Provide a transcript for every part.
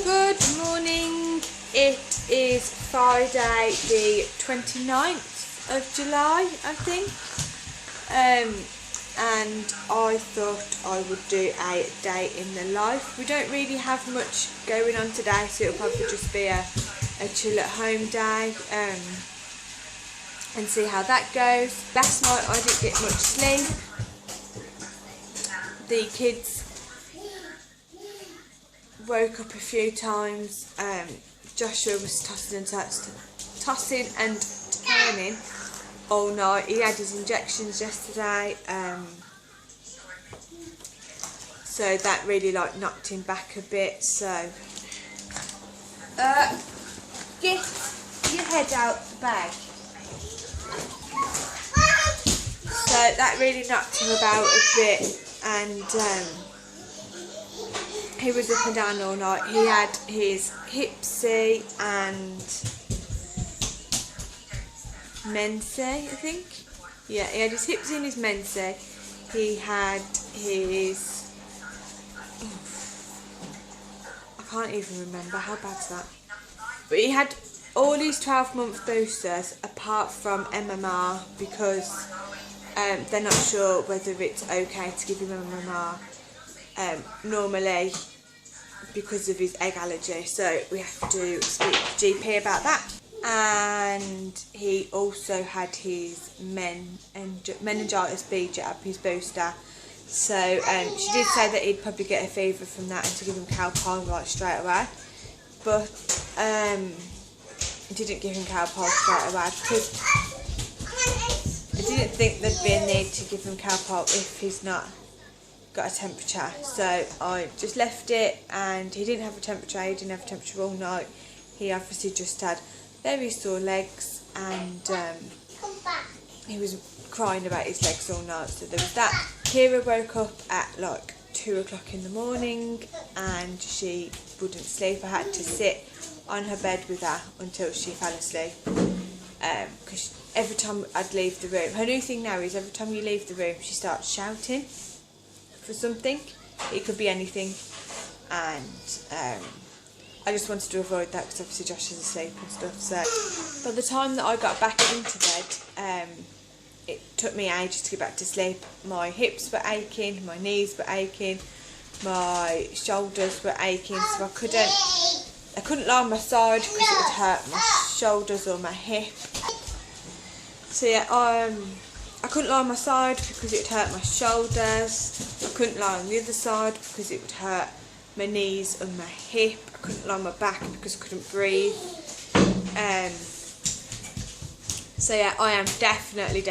Good morning. It is Friday the 29th of July, I think. And I thought I would do a day in the life. We don't really have much going on today, so it'll probably just be a chill at home day and see how that goes. Last night I didn't get much sleep. The kids woke up a few times. Joshua was tossing and turning all night. He had his injections yesterday, so that really knocked him back a bit. So get your head out the bag. So that really knocked him about a bit, and he was up and down all night. He had his Hipsy and Mense, I think. Yeah, he had his Hipsy and his Mense. He had his... I can't even remember, how bad's that? But he had all these 12-month boosters apart from MMR, because they're not sure whether it's okay to give him MMR normally because of his egg allergy, so we have to speak to the GP about that. And he also had his meningitis B jab, his booster, so she did say that he'd probably get a fever from that and to give him Calpol straight away, but didn't give him Calpol straight away because I didn't think there'd be a need to give him Calpol if he's not got a temperature. So I just left it, and he didn't have a temperature. He didn't have a temperature all night. He obviously just had very sore legs, and he was crying about his legs all night. So there was that. Kira woke up at 2 o'clock in the morning, and she wouldn't sleep. I had to sit on her bed with her until she fell asleep, because every time I'd leave the room, her new thing now is every time you leave the room she starts shouting for something. It could be anything, and I just wanted to avoid that because obviously Josh is asleep and stuff. So by the time that I got back into bed, it took me ages to get back to sleep. My hips were aching, my knees were aching, my shoulders were aching, so I couldn't lie on my side because it would hurt my shoulders or my hip. So yeah, I couldn't lie on my side because it would hurt my shoulders. I couldn't lie on the other side because it would hurt my knees and my hip. I couldn't lie on my back because I couldn't breathe. So yeah, I am definitely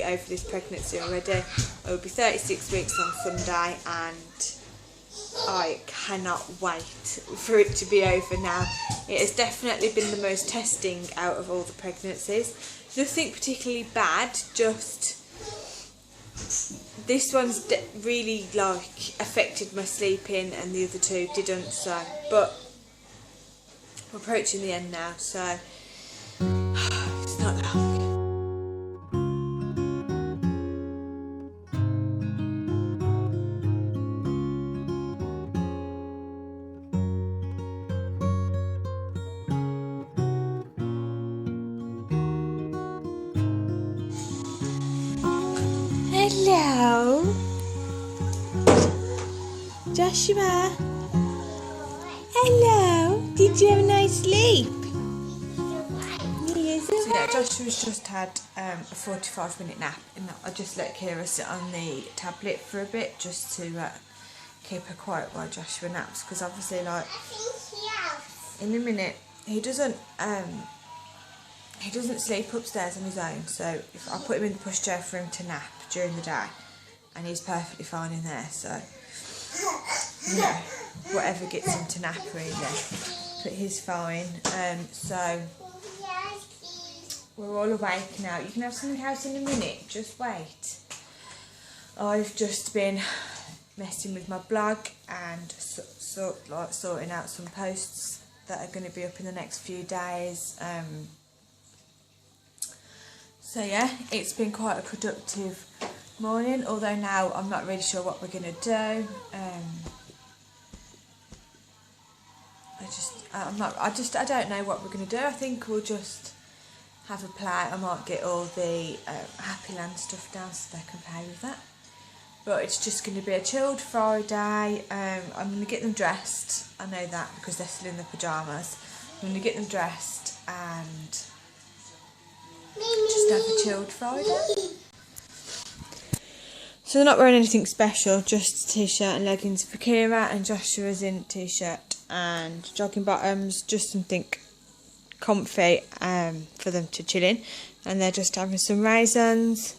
over this pregnancy already. I will be 36 weeks on Sunday, and I cannot wait for it to be over now. It has definitely been the most testing out of all the pregnancies. Nothing particularly bad, just this one's really affected my sleeping, and the other two didn't. So, but we're approaching the end now, so it's not long. Hello, Joshua. Hello. Did you have a nice sleep? Yes. So yeah, Joshua's just had a 45-minute nap, and I just let Kira sit on the tablet for a bit just to keep her quiet while Joshua naps, because obviously in a minute he doesn't sleep upstairs on his own, so if I put him in the pushchair for him to nap during the day, and he's perfectly fine in there, so whatever gets him to nap really, but he's fine. So we're all awake now. You can have something else in a minute, just wait. I've just been messing with my blog and sorting out some posts that are going to be up in the next few days. So yeah, it's been quite a productive morning, although now I'm not really sure what we're going to do. I don't know what we're going to do. I think we'll just have a play. I might get all the Happy Land stuff down so they can play with that. But it's just going to be a chilled Friday. I'm going to get them dressed. I know that because they're still in their pyjamas. I'm going to get them dressed and just have a chilled Friday. So they're not wearing anything special, just a t-shirt and leggings for Kira, and Joshua's in t-shirt and jogging bottoms, just something comfy for them to chill in. And they're just having some raisins,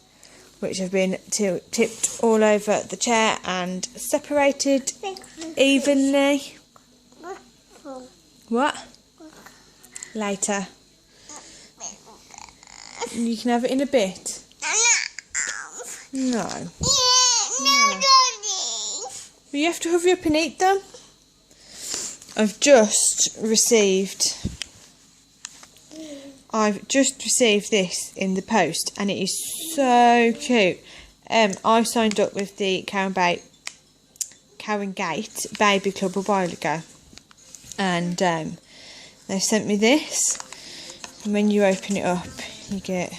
which have been tipped all over the chair and separated evenly. What? Later. You can have it in a bit. No. No. You have to hurry up and eat them. I've just received this in the post, and it is so cute. I signed up with the Cowan Gate Baby Club a while ago, and they sent me this. And when you open it up, you get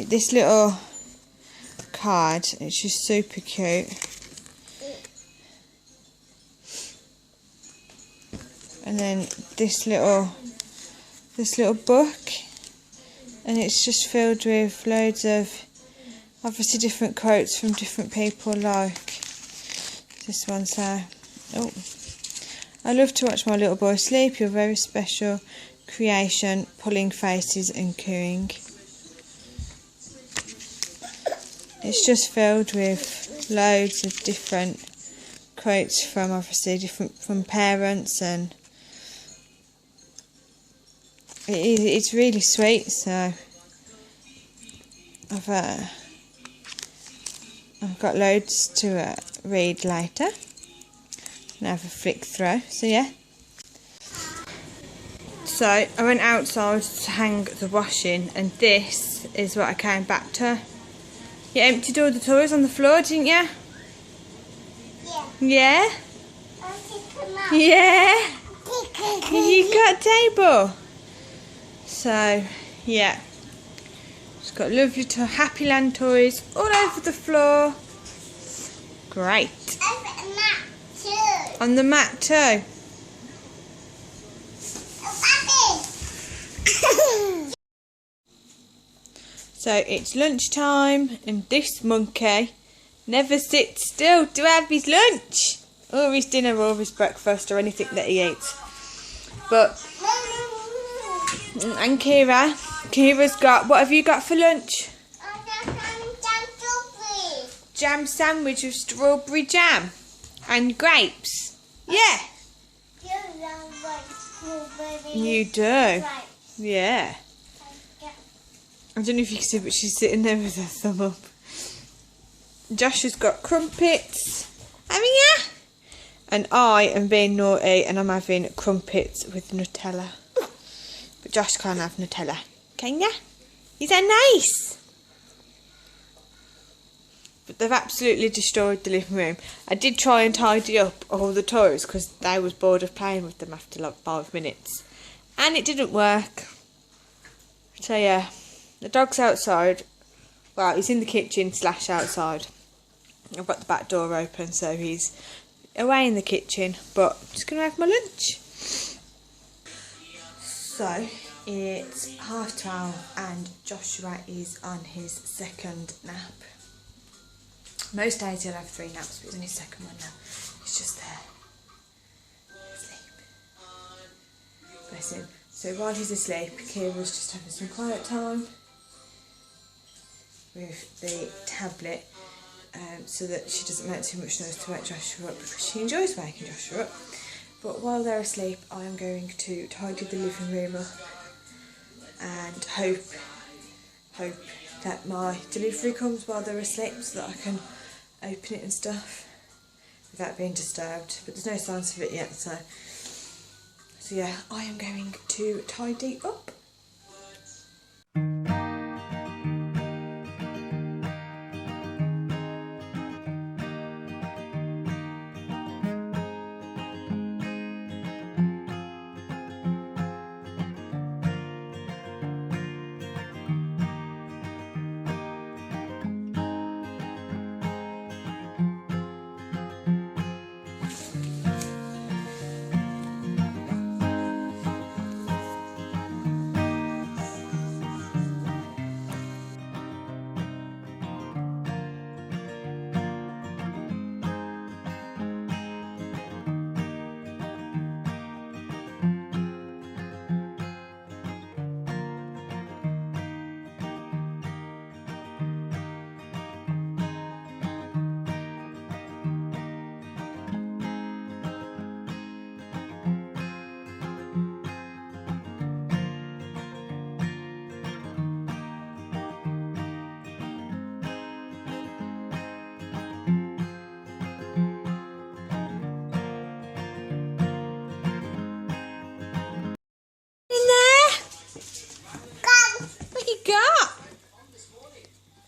this little card. It's just super cute. And then this little book, and it's just filled with loads of obviously different quotes from different people, like this one. So, oh, I love to watch my little boy sleep. You're very special creation, pulling faces and cooing. It's just filled with loads of different quotes from obviously from parents, and it's really sweet. So I've got loads to read later and have a flick through. So yeah. So I went outside to hang the washing, and this is what I came back to. You emptied all the toys on the floor, didn't you? Yeah. Yeah? Yeah. You got a table. So, yeah. Just got lovely Happy Land toys all over the floor. Great. On the mat too. So it's lunchtime, and this monkey never sits still to have his lunch, or his dinner, or his breakfast, or anything that he eats. But, and Kira's got, what have you got for lunch? Jam sandwich with strawberry jam and grapes. Yeah. You do. Yeah. I don't know if you can see, but she's sitting there with her thumb up. Josh has got crumpets, haven't you? And I am being naughty, and I'm having crumpets with Nutella. But Josh can't have Nutella, can ya? Is that nice? But they've absolutely destroyed the living room. I did try and tidy up all the toys because they was bored of playing with them after like 5 minutes, and it didn't work. So yeah. The dog's outside. Well, he's in the kitchen / outside. I've got the back door open, so he's away in the kitchen. But I'm just going to have my lunch. So, it's 12:30 and Joshua is on his second nap. Most days he'll have 3 naps, but he's on his second one now. He's just there. Asleep. Bless him. So while he's asleep, Kira's just having some quiet time with the tablet, so that she doesn't make too much noise to wake Joshua up, because she enjoys waking Joshua up. But while they're asleep, I am going to tidy the living room up and hope that my delivery comes while they're asleep, so that I can open it and stuff without being disturbed. But there's no signs of it yet, so yeah, I am going to tidy up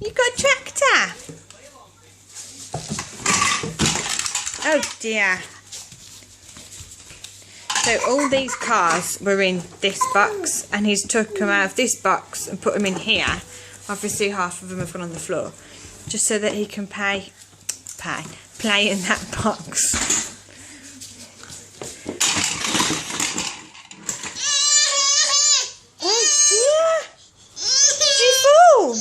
You got a tractor? Oh dear. So all these cars were in this box, and he's took them out of this box and put them in here. Obviously half of them have gone on the floor, just so that he can play in that box. Oh dear! Did you fall?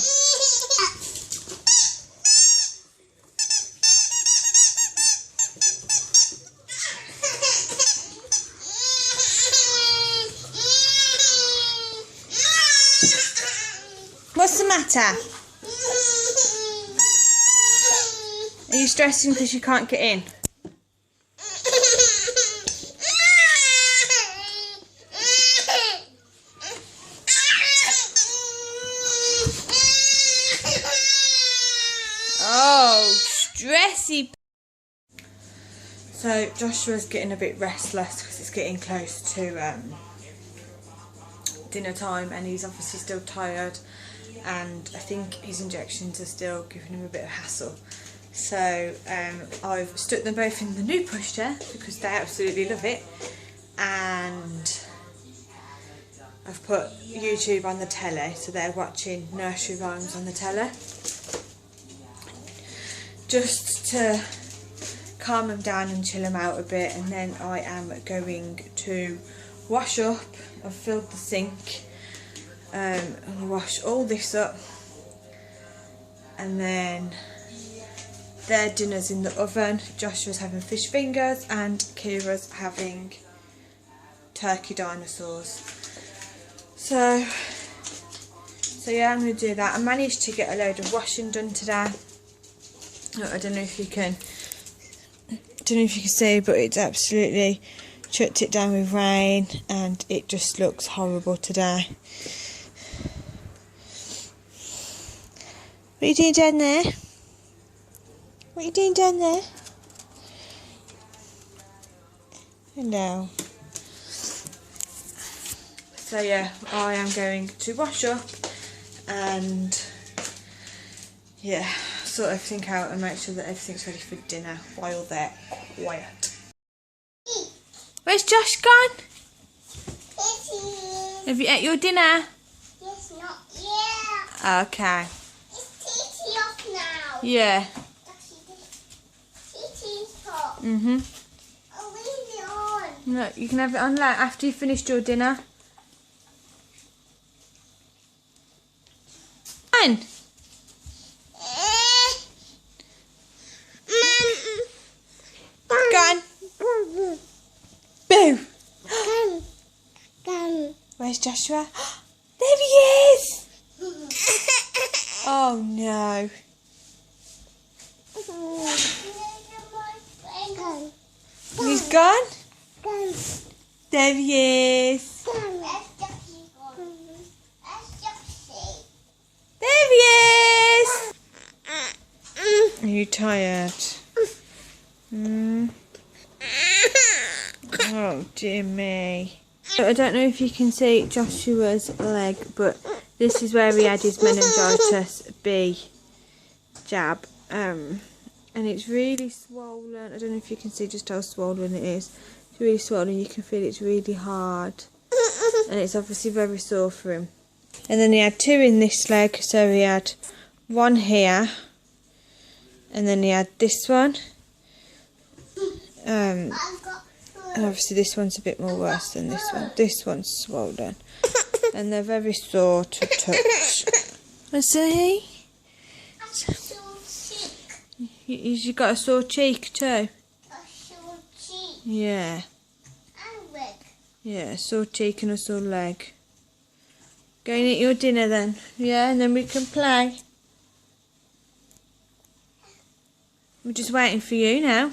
What's the matter? Are you stressing because you can't get in? Oh, stressy. So Joshua's getting a bit restless because it's getting close to dinner time, and he's obviously still tired, and I think his injections are still giving him a bit of hassle. So I've stuck them both in the new pushchair because they absolutely love it, and I've put YouTube on the telly, so they're watching nursery rhymes on the telly, just to calm them down and chill them out a bit. And then I am going to wash up. I've filled the sink. I'm going to wash all this up, and then their dinner's in the oven. Joshua's having fish fingers and Kira's having turkey dinosaurs. So yeah, I'm going to do that. I managed to get a load of washing done today. I don't know if you can see, but it's absolutely chucked it down with rain, and it just looks horrible today. What are you doing down there? What are you doing down there? Hello. So yeah, I am going to wash up and yeah, sort everything out and make sure that everything's ready for dinner while they're quiet. Where's Josh gone? Have you ate your dinner? Yes, not yet. Okay. It's TT off now. Yeah. TT's off. Mhm. I'll leave it on. No, you can have it on like after you've finished your dinner. Fine. Go on. Boo. Where's Joshua? There he is. Oh no. He's gone? There he is. There he is. Are you tired? Oh dear me. I don't know if you can see Joshua's leg, but this is where he had his meningitis B jab, and it's really swollen. I don't know if you can see just how swollen it is. It's really swollen. You can feel it's really hard, and it's obviously very sore for him. And then he had two in this leg, so he had one here, and then he had this one. And obviously this one's a bit more worse than this one. This one's swollen. And they're very sore to touch. I see. You got a sore cheek too? A sore cheek. Yeah. And leg. Yeah, a sore cheek and a sore leg. Go and eat your dinner then. Yeah, and then we can play. We're just waiting for you now.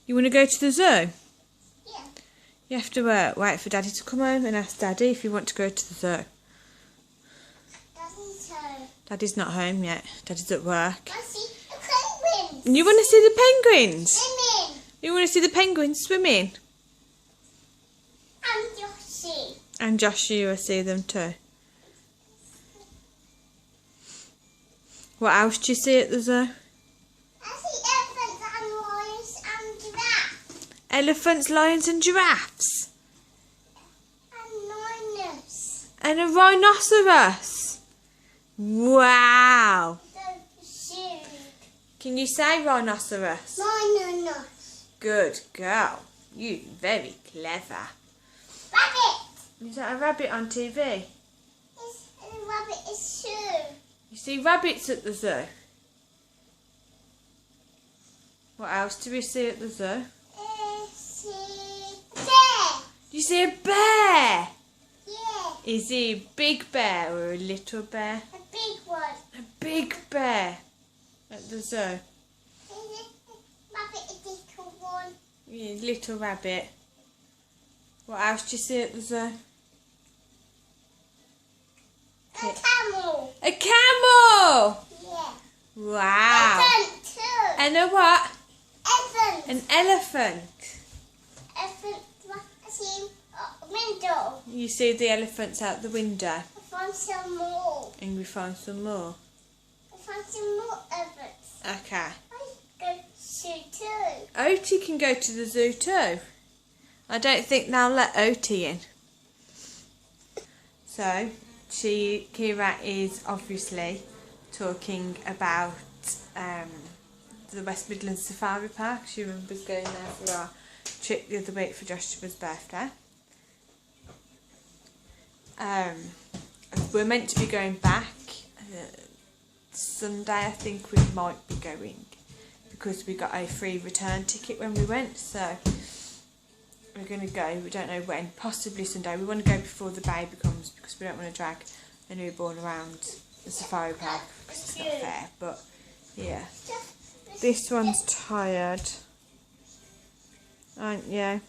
You want to go to the zoo? Yeah. You have to wait for Daddy to come home and ask Daddy if you want to go to the zoo. Daddy's home. Daddy's not home yet. Daddy's at work. I see the penguins. You want to see the penguins? Swimming. You want to see the penguins swimming? And Yoshi. And Joshua, will see them too. What else do you see at the zoo? I see elephants and lions and giraffes. Elephants, lions and giraffes. And lions. And a rhinoceros. Wow. The zoo. Can you say rhinoceros? Rhinoceros. Good girl. You very clever. Rabbit. Is that a rabbit on TV? A rabbit is zoo. You see rabbits at the zoo. What else do we see at the zoo? See a bear. You see a bear. Yeah. Is he a big bear or a little bear? A big one. A big bear at the zoo. Rabbit, a little one. Yeah, little rabbit. What else do you see at the zoo? A camel. A camel! Yeah. Wow. Elephant too. And a what? Elephant. An elephant. Elephant. I see him at the window. You see the elephants out the window. I found some more. And we found some more. I found some more elephants. Okay. I go zoo too. Oti can go to the zoo too. I don't think they'll let Oti in. So, Kira is obviously talking about the West Midlands Safari Park. She remembers going there for our trip the other week for Joshua's birthday. We're meant to be going back Sunday. I think we might be going because we got a free return ticket when we went, so we're going to go. We don't know when, possibly Sunday. We want to go before the baby comes because we don't want to drag a newborn around the safari park because it's not fair. But yeah, this one's tired, aren't you?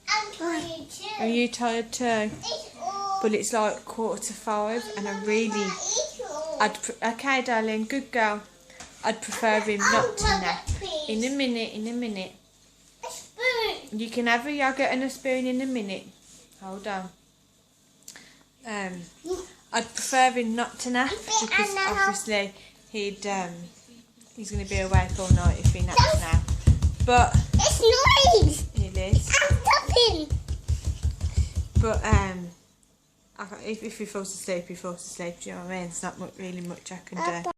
I'm tired too. Are you tired too? It's all. But it's like 4:45 and I really... It's all. Okay, darling, good girl. I'd prefer him not to nap. In a minute. A spoon. You can have a yogurt and a spoon in a minute. Hold on. I'd prefer him not to nap because obviously he's going to be awake all night if he naps now. But It's noise. it is. I'm stopping. But if he falls asleep, he falls asleep. Do you know what I mean? There's not really much I can do.